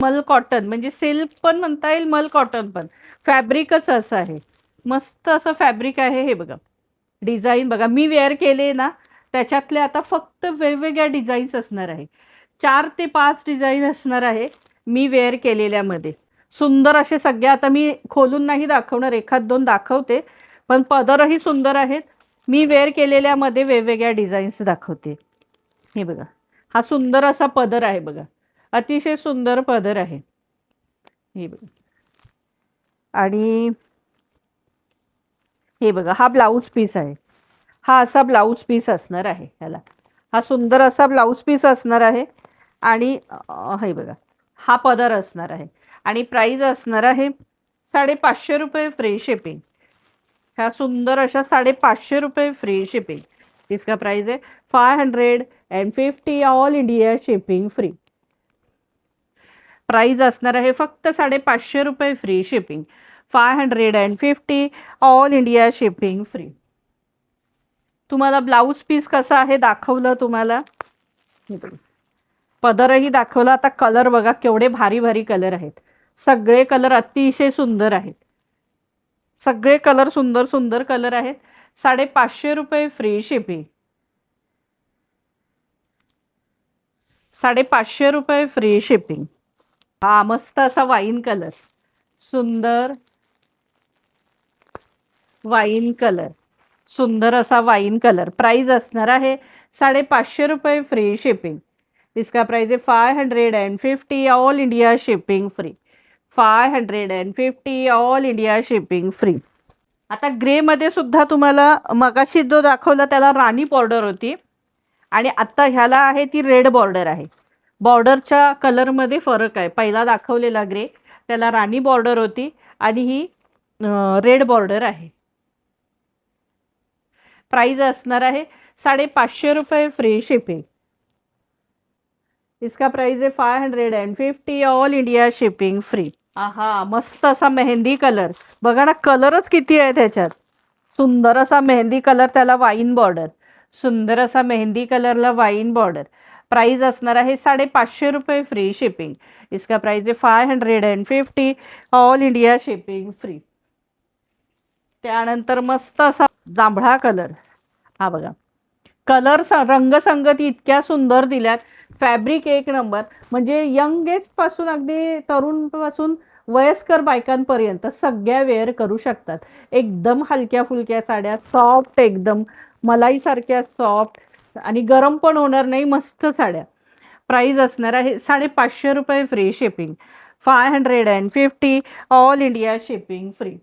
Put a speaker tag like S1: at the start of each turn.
S1: मल कॉटन म्हणजे सिल्क पण म्हणता येईल, मल कॉटन पण. फॅब्रिकच असं आहे, मस्त असं फॅब्रिक आहे. हे बघा डिझाईन बघा, मी वेअर केले ना त्याच्यातले आता फक्त वेगवेगळ्या डिझाईन्स असणार आहे. 4 ते 5 डिझाईन असणार आहे मी वेअर केलेल्यामध्ये. सुंदर असे सगळे, आता मी खोलून नाही दाखवणार, एखाद दोन दाखवते, पण पदरही सुंदर आहेत. मी वेअर केलेल्यामध्ये वेगवेगळ्या डिझाईन्स दाखवते. हे बघा, हा सुंदर असा पदर आहे बघा, अतिशय सुंदर पदर आहे. हे बघा, आणि हे बघा हा ब्लाऊज पीस आहे. हा असा ब्लाऊज पीस असणार आहे ह्याला. हा सुंदर असा ब्लाऊज पीस असणार आहे. आणि हे बघा हा पदर असणार आहे. आणि प्राइस असणार आहे 550 रुपये फ्री शिपिंग. ह्या सुंदर अशा 550 रुपये फ्री शिपिंग. इसका प्राइस है 550, all India shipping free. Price असणार आहे फक्त 550 रुपये free shipping. 550, all India shipping free. तुम्हाला ब्लाऊज पीस कसा आहे दाखवलं तुम्हाला, पदरही दाखवला. आता कलर बघा केवढे भारी भारी कलर आहेत. सगळे कलर अतिशय सुंदर आहेत. सगळे कलर सुंदर सुंदर कलर आहेत. 550 रुपये फ्री शिपिंग. 550 रुपये फ्री शिपिंग. हा मस्त असा वाईन कलर, सुंदर वाईन कलर, सुंदर असा वाईन कलर. प्राइस असणार आहे 550 रुपये फ्री शिपिंग. इसका प्राइस है 550, all India shipping free. 550, all India shipping free. आता ग्रेमध्ये सुद्धा तुम्हाला मगाशी जो दाखवला त्याला राणी बॉर्डर होती, आणि आता ह्याला आहे ती रेड बॉर्डर आहे. बॉर्डरच्या कलरमध्ये फरक आहे. पहिला दाखवलेला ग्रे त्याला राणी बॉर्डर होती, आणि ही रेड बॉर्डर आहे. प्राइस असणार आहे 550 रुपये फ्री शिपिंग. इसका प्राइस है 550, ऑल इंडिया शिपिंग फ्री. आहा मस्त असा मेहंदी कलर बघा ना, कलरच किती आहे त्याच्यात. सुंदर असा मेहंदी कलर, त्याला वाईन बॉर्डर, सुंदर असा मेहंदी कलरला वाईन बॉर्डर. प्राइस असणार आहे 550 रुपये फ्री शिपिंग. इसका प्राइस है 550, ऑल इंडिया शिपिंग फ्री. त्यानंतर मस्त असा जांभळा कलर. हा बघा कलर रंगसंगती इतक्या सुंदर दिल्यात. फॅब्रिक एक नंबर, म्हणजे यंग एज पासून अगदी तरुण पासून वयस्कर बायकांपर्यंत सगळ्या वेअर करू शकतात. एकदम हलक्या फुलक्या साड्या, सॉफ्ट एकदम मलाईसारख्या सॉफ्ट, आणि गरम पण होणार नाही, मस्त साड्या. प्राइस असणार आहे 550 रुपये free shipping. 550, all India shipping free.